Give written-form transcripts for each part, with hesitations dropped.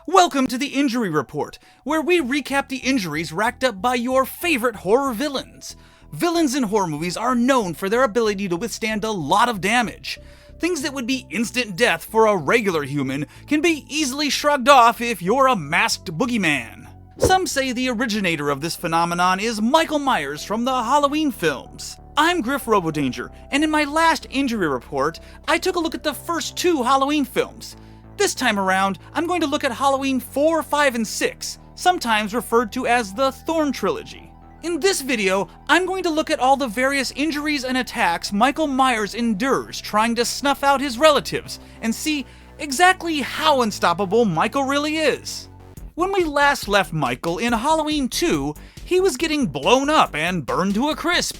Welcome to the Injury Report, where we recap the injuries racked up by your favorite horror villains. Villains in horror movies are known for their ability to withstand a lot of damage. Things that would be instant death for a regular human can be easily shrugged off if you're a masked boogeyman. Some say the originator of this phenomenon is Michael Myers from the Halloween films. I'm Griff Robodanger, and in my last injury report, I took a look at the first two Halloween films. This time around, I'm going to look at Halloween 4, 5, and 6, sometimes referred to as the Thorn Trilogy. In this video, I'm going to look at all the various injuries and attacks Michael Myers endures trying to snuff out his relatives, and see exactly how unstoppable Michael really is. When we last left Michael in Halloween 2, he was getting blown up and burned to a crisp.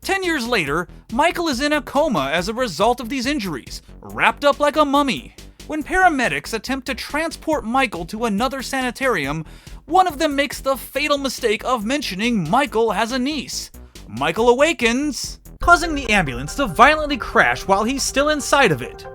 10 years later, Michael is in a coma as a result of these injuries, wrapped up like a mummy. When paramedics attempt to transport Michael to another sanitarium, one of them makes the fatal mistake of mentioning Michael has a niece. Michael awakens, causing the ambulance to violently crash while he's still inside of it.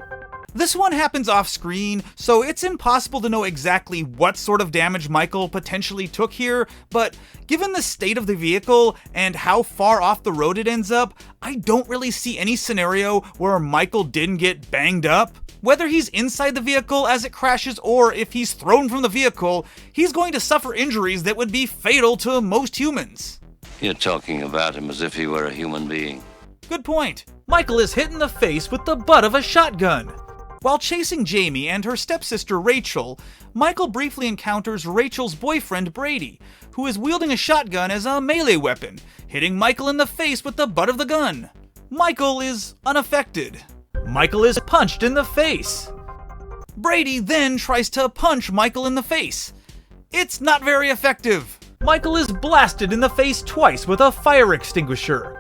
This one happens off screen, so it's impossible to know exactly what sort of damage Michael potentially took here, but given the state of the vehicle and how far off the road it ends up, I don't really see any scenario where Michael didn't get banged up. Whether he's inside the vehicle as it crashes or if he's thrown from the vehicle, he's going to suffer injuries that would be fatal to most humans. You're talking about him as if he were a human being. Good point. Michael is hit in the face with the butt of a shotgun. While chasing Jamie and her stepsister Rachel, Michael briefly encounters Rachel's boyfriend Brady, who is wielding a shotgun as a melee weapon, hitting Michael in the face with the butt of the gun. Michael is unaffected. Michael is punched in the face. Brady then tries to punch Michael in the face. It's not very effective. Michael is blasted in the face twice with a fire extinguisher.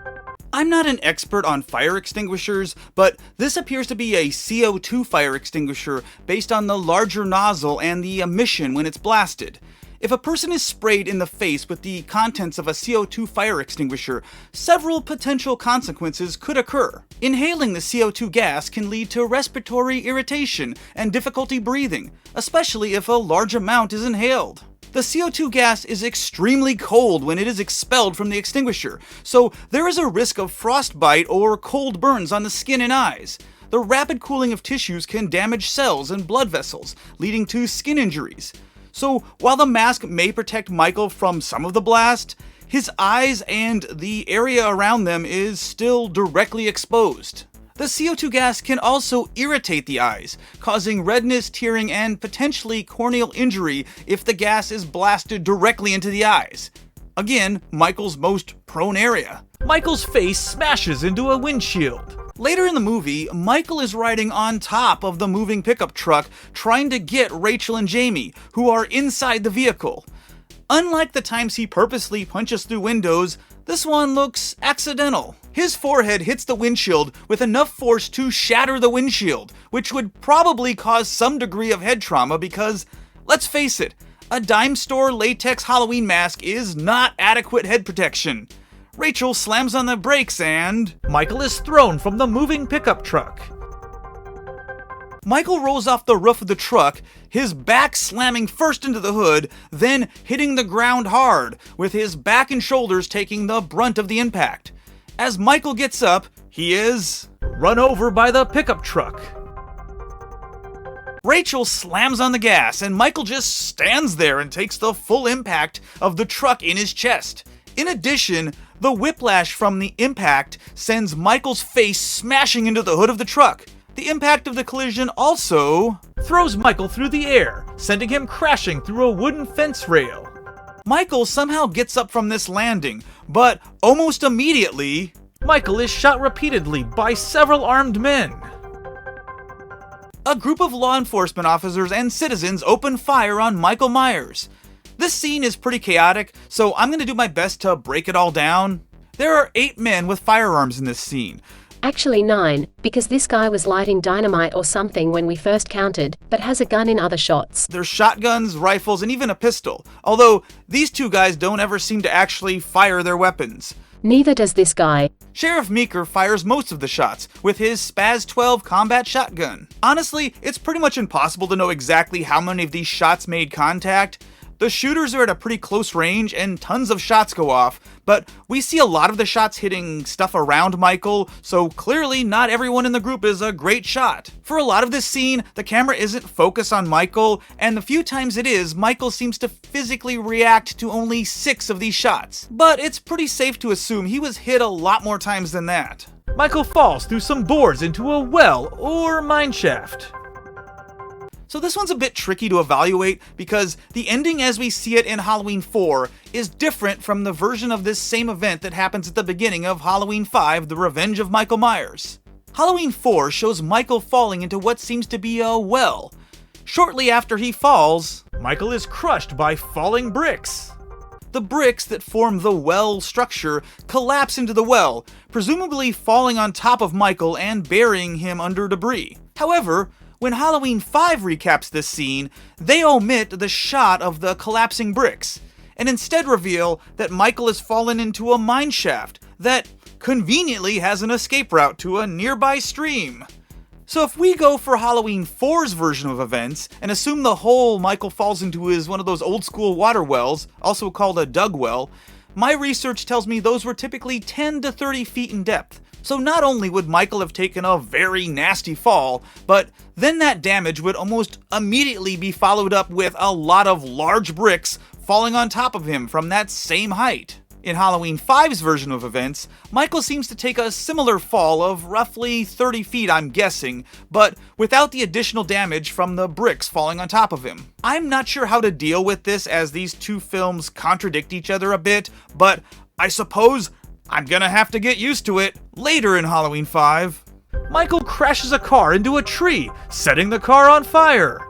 I'm not an expert on fire extinguishers, but this appears to be a CO2 fire extinguisher based on the larger nozzle and the emission when it's blasted. If a person is sprayed in the face with the contents of a CO2 fire extinguisher, several potential consequences could occur. Inhaling the CO2 gas can lead to respiratory irritation and difficulty breathing, especially if a large amount is inhaled. The CO2 gas is extremely cold when it is expelled from the extinguisher, so there is a risk of frostbite or cold burns on the skin and eyes. The rapid cooling of tissues can damage cells and blood vessels, leading to skin injuries. So while the mask may protect Michael from some of the blast, his eyes and the area around them is still directly exposed. The CO2 gas can also irritate the eyes, causing redness, tearing, and potentially corneal injury if the gas is blasted directly into the eyes. Again, Michael's most prone area. Michael's face smashes into a windshield. Later in the movie, Michael is riding on top of the moving pickup truck trying to get Rachel and Jamie, who are inside the vehicle. Unlike the times he purposely punches through windows, this one looks accidental. His forehead hits the windshield with enough force to shatter the windshield, which would probably cause some degree of head trauma because, let's face it, a dime store latex Halloween mask is not adequate head protection. Rachel slams on the brakes and Michael is thrown from the moving pickup truck. Michael rolls off the roof of the truck, his back slamming first into the hood, then hitting the ground hard, with his back and shoulders taking the brunt of the impact. As Michael gets up, he is run over by the pickup truck. Rachel slams on the gas, and Michael just stands there and takes the full impact of the truck in his chest. In addition, the whiplash from the impact sends Michael's face smashing into the hood of the truck. The impact of the collision also throws Michael through the air, sending him crashing through a wooden fence rail. Michael somehow gets up from this landing, but almost immediately, Michael is shot repeatedly by several armed men. A group of law enforcement officers and citizens open fire on Michael Myers. This scene is pretty chaotic, so I'm going to do my best to break it all down. There are 8 men with firearms in this scene. Actually 9, because this guy was lighting dynamite or something when we first counted, but has a gun in other shots. There's shotguns, rifles, and even a pistol, although these two guys don't ever seem to actually fire their weapons. Neither does this guy. Sheriff Meeker fires most of the shots with his Spaz 12 combat shotgun. Honestly, it's pretty much impossible to know exactly how many of these shots made contact. The shooters are at a pretty close range and tons of shots go off, but we see a lot of the shots hitting stuff around Michael, so clearly not everyone in the group is a great shot. For a lot of this scene, the camera isn't focused on Michael, and the few times it is, Michael seems to physically react to only 6 of these shots. But it's pretty safe to assume he was hit a lot more times than that. Michael falls through some boards into a well or mine shaft. So this one's a bit tricky to evaluate because the ending as we see it in Halloween 4 is different from the version of this same event that happens at the beginning of Halloween 5, The Revenge of Michael Myers. Halloween 4 shows Michael falling into what seems to be a well. Shortly after he falls, Michael is crushed by falling bricks. The bricks that form the well structure collapse into the well, presumably falling on top of Michael and burying him under debris. However, when Halloween 5 recaps this scene, they omit the shot of the collapsing bricks, and instead reveal that Michael has fallen into a mine shaft that conveniently has an escape route to a nearby stream. So if we go for Halloween 4's version of events, and assume the hole Michael falls into is one of those old school water wells, also called a dug well, my research tells me those were typically 10 to 30 feet in depth. So not only would Michael have taken a very nasty fall, but then that damage would almost immediately be followed up with a lot of large bricks falling on top of him from that same height. In Halloween 5's version of events, Michael seems to take a similar fall of roughly 30 feet, I'm guessing, but without the additional damage from the bricks falling on top of him. I'm not sure how to deal with this as these two films contradict each other a bit, but I suppose I'm gonna have to get used to it. Later in Halloween 5, Michael crashes a car into a tree, setting the car on fire.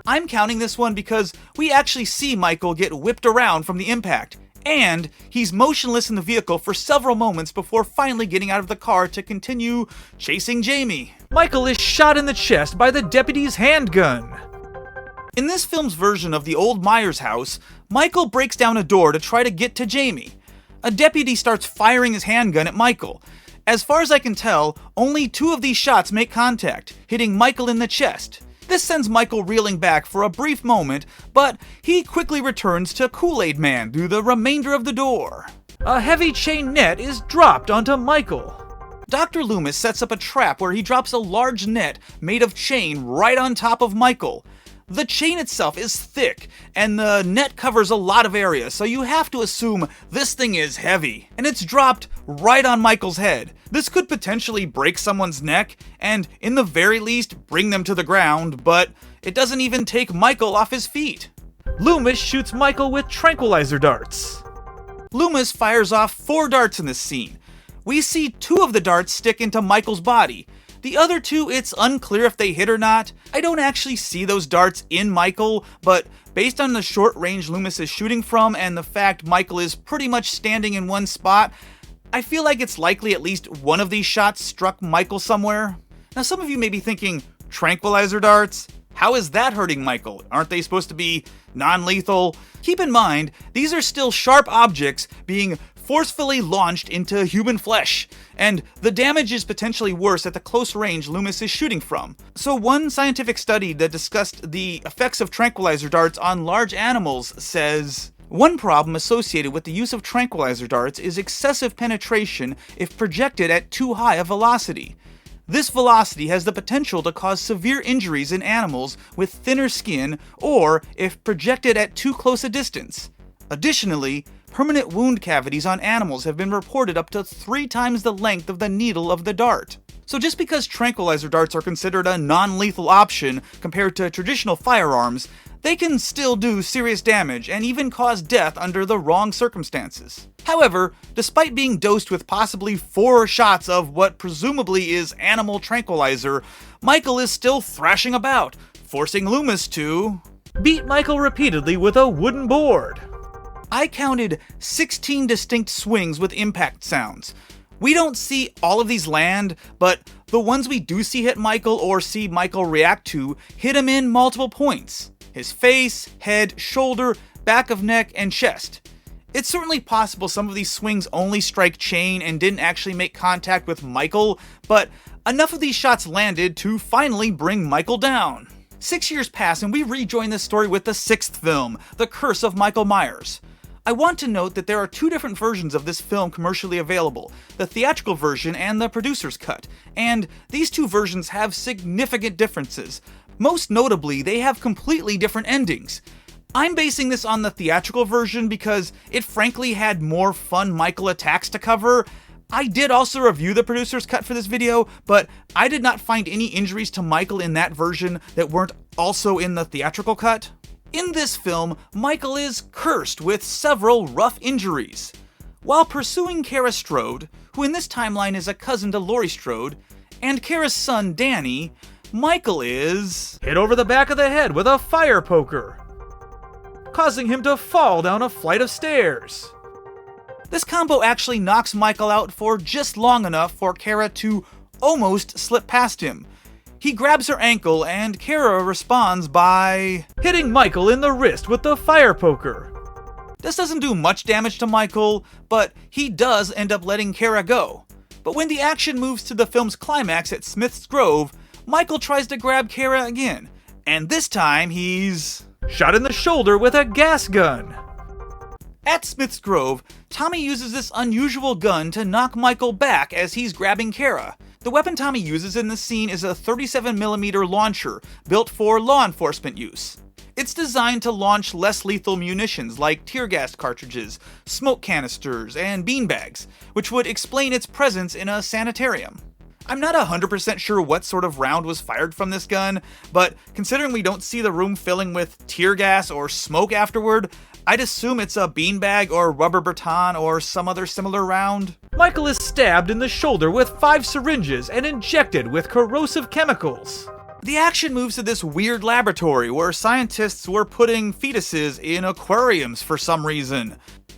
I'm counting this one because we actually see Michael get whipped around from the impact, and he's motionless in the vehicle for several moments before finally getting out of the car to continue chasing Jamie. Michael is shot in the chest by the deputy's handgun. In this film's version of the old Myers house, Michael breaks down a door to try to get to Jamie. A deputy starts firing his handgun at Michael. As far as I can tell, only 2 of these shots make contact, hitting Michael in the chest. This sends Michael reeling back for a brief moment, but he quickly returns to Kool-Aid Man through the remainder of the door. A heavy chain net is dropped onto Michael. Dr. Loomis sets up a trap where he drops a large net made of chain right on top of Michael. The chain itself is thick, and the net covers a lot of area, so you have to assume this thing is heavy, and it's dropped right on Michael's head. This could potentially break someone's neck, and in the very least bring them to the ground, but it doesn't even take Michael off his feet. Loomis shoots Michael with tranquilizer darts. Loomis fires off 4 darts in this scene. We see 2 of the darts stick into Michael's body. The other 2, it's unclear if they hit or not. I don't actually see those darts in Michael, but based on the short range Loomis is shooting from and the fact Michael is pretty much standing in one spot, I feel like it's likely at least one of these shots struck Michael somewhere. Now some of you may be thinking, tranquilizer darts? How is that hurting Michael? Aren't they supposed to be non-lethal? Keep in mind, these are still sharp objects being forcefully launched into human flesh, and the damage is potentially worse at the close range Loomis is shooting from. So one scientific study that discussed the effects of tranquilizer darts on large animals says, one problem associated with the use of tranquilizer darts is excessive penetration if projected at too high a velocity. This velocity has the potential to cause severe injuries in animals with thinner skin or if projected at too close a distance. Additionally, permanent wound cavities on animals have been reported up to 3 times the length of the needle of the dart. So just because tranquilizer darts are considered a non-lethal option compared to traditional firearms, they can still do serious damage and even cause death under the wrong circumstances. However, despite being dosed with possibly 4 shots of what presumably is animal tranquilizer, Michael is still thrashing about, forcing Loomis to beat Michael repeatedly with a wooden board. I counted 16 distinct swings with impact sounds. We don't see all of these land, but the ones we do see hit Michael or see Michael react to hit him in multiple points. His face, head, shoulder, back of neck, and chest. It's certainly possible some of these swings only strike Chane and didn't actually make contact with Michael, but enough of these shots landed to finally bring Michael down. 6 years pass and we rejoin this story with the 6th film, The Curse of Michael Myers. I want to note that there are 2 different versions of this film commercially available, the theatrical version and the producer's cut, and these 2 versions have significant differences. Most notably, they have completely different endings. I'm basing this on the theatrical version because it frankly had more fun Michael attacks to cover. I did also review the producer's cut for this video, but I did not find any injuries to Michael in that version that weren't also in the theatrical cut. In this film, Michael is cursed with several rough injuries. While pursuing Kara Strode, who in this timeline is a cousin to Laurie Strode, and Kara's son Danny, Michael is hit over the back of the head with a fire poker, causing him to fall down a flight of stairs. This combo actually knocks Michael out for just long enough for Kara to almost slip past him. He grabs her ankle and Kara responds by hitting Michael in the wrist with the fire poker. This doesn't do much damage to Michael, but he does end up letting Kara go. But when the action moves to the film's climax at Smith's Grove, Michael tries to grab Kara again, and this time he's shot in the shoulder with a gas gun. At Smith's Grove, Tommy uses this unusual gun to knock Michael back as he's grabbing Kara. The weapon Tommy uses in this scene is a 37mm launcher, built for law enforcement use. It's designed to launch less lethal munitions like tear gas cartridges, smoke canisters, and beanbags, which would explain its presence in a sanitarium. I'm not 100% sure what sort of round was fired from this gun, but considering we don't see the room filling with tear gas or smoke afterward, I'd assume it's a beanbag or rubber baton or some other similar round. Michael is stabbed in the shoulder with 5 syringes and injected with corrosive chemicals. The action moves to this weird laboratory where scientists were putting fetuses in aquariums for some reason.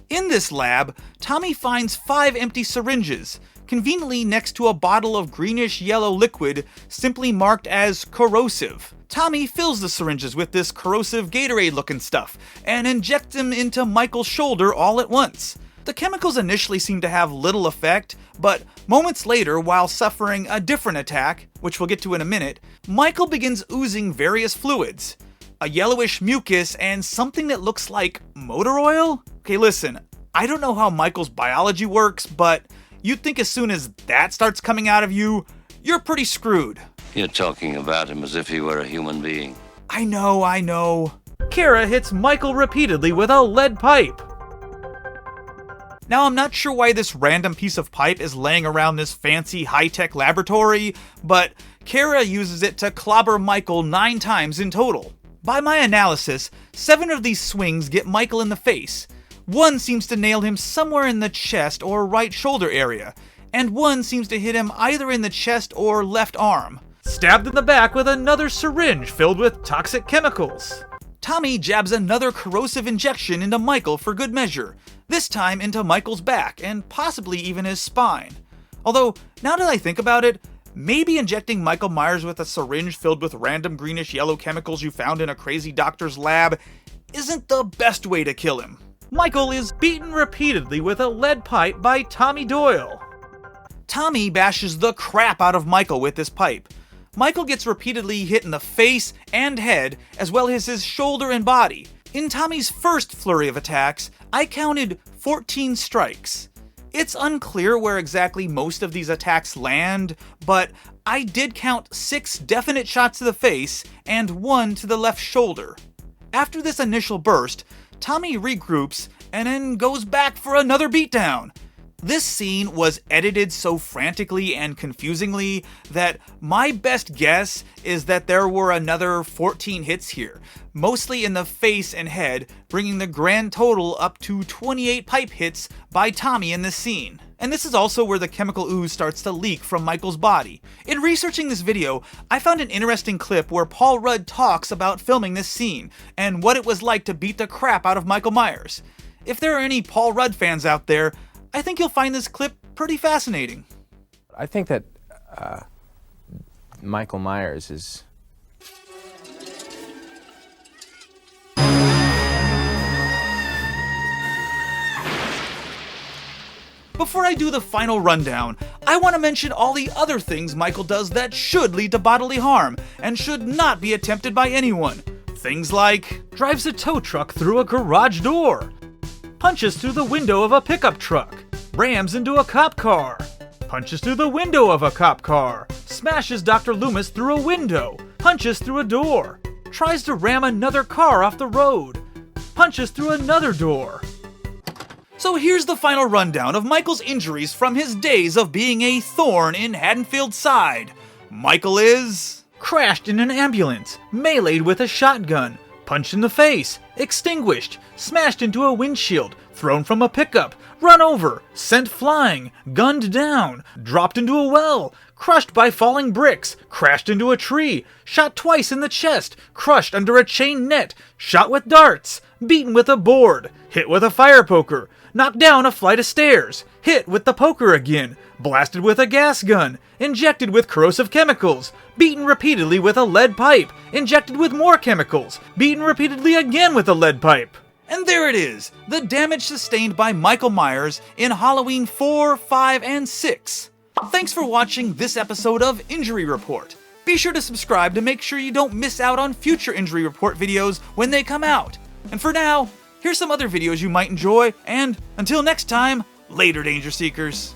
In this lab, Tommy finds 5 empty syringes, conveniently next to a bottle of greenish-yellow liquid simply marked as corrosive. Tommy fills the syringes with this corrosive Gatorade-looking stuff and injects them into Michael's shoulder all at once. The chemicals initially seem to have little effect, but moments later, while suffering a different attack, which we'll get to in a minute, Michael begins oozing various fluids. A yellowish mucus and something that looks like motor oil? Okay, listen, I don't know how Michael's biology works, but you'd think as soon as that starts coming out of you, you're pretty screwed. You're talking about him as if he were a human being. I know. Kara hits Michael repeatedly with a lead pipe. Now, I'm not sure why this random piece of pipe is laying around this fancy high-tech laboratory, but Kara uses it to clobber Michael 9 times in total. By my analysis, 7 of these swings get Michael in the face. 1 seems to nail him somewhere in the chest or right shoulder area, and 1 seems to hit him either in the chest or left arm. Stabbed in the back with another syringe filled with toxic chemicals. Tommy jabs another corrosive injection into Michael for good measure, this time into Michael's back and possibly even his spine. Although, now that I think about it, maybe injecting Michael Myers with a syringe filled with random greenish-yellow chemicals you found in a crazy doctor's lab isn't the best way to kill him. Michael is beaten repeatedly with a lead pipe by Tommy Doyle. Tommy bashes the crap out of Michael with this pipe. Michael gets repeatedly hit in the face and head, as well as his shoulder and body. In Tommy's first flurry of attacks, I counted 14 strikes. It's unclear where exactly most of these attacks land, but I did count 6 definite shots to the face and 1 to the left shoulder. After this initial burst, Tommy regroups and then goes back for another beatdown. This scene was edited so frantically and confusingly that my best guess is that there were another 14 hits here, mostly in the face and head, bringing the grand total up to 28 pipe hits by Tommy in this scene. And this is also where the chemical ooze starts to leak from Michael's body. In researching this video, I found an interesting clip where Paul Rudd talks about filming this scene and what it was like to beat the crap out of Michael Myers. If there are any Paul Rudd fans out there, I think you'll find this clip Pretty fascinating. I think that Michael Myers is... Before I do the final rundown, I want to mention all the other things Michael does that should lead to bodily harm and should not be attempted by anyone. Things like drives a tow truck through a garage door, punches through the window of a pickup truck, rams into a cop car, punches through the window of a cop car, smashes Dr. Loomis through a window, punches through a door, tries to ram another car off the road, punches through another door. So here's the final rundown of Michael's injuries from his days of being a thorn in Haddonfield's side. Michael is... crashed in an ambulance, meleeed with a shotgun, punched in the face, extinguished, smashed into a windshield, thrown from a pickup, run over, sent flying, gunned down, dropped into a well, crushed by falling bricks, crashed into a tree, shot twice in the chest, crushed under a chain net, shot with darts, beaten with a board, hit with a fire poker, knocked down a flight of stairs, hit with the poker again, blasted with a gas gun, injected with corrosive chemicals, beaten repeatedly with a lead pipe, injected with more chemicals, beaten repeatedly again with a lead pipe. And there it is, the damage sustained by Michael Myers in Halloween 4, 5, and 6. Thanks for watching this episode of Injury Report. Be sure to subscribe to make sure you don't miss out on future Injury Report videos when they come out. And for now, here's some other videos you might enjoy, and until next time, later, Danger Seekers.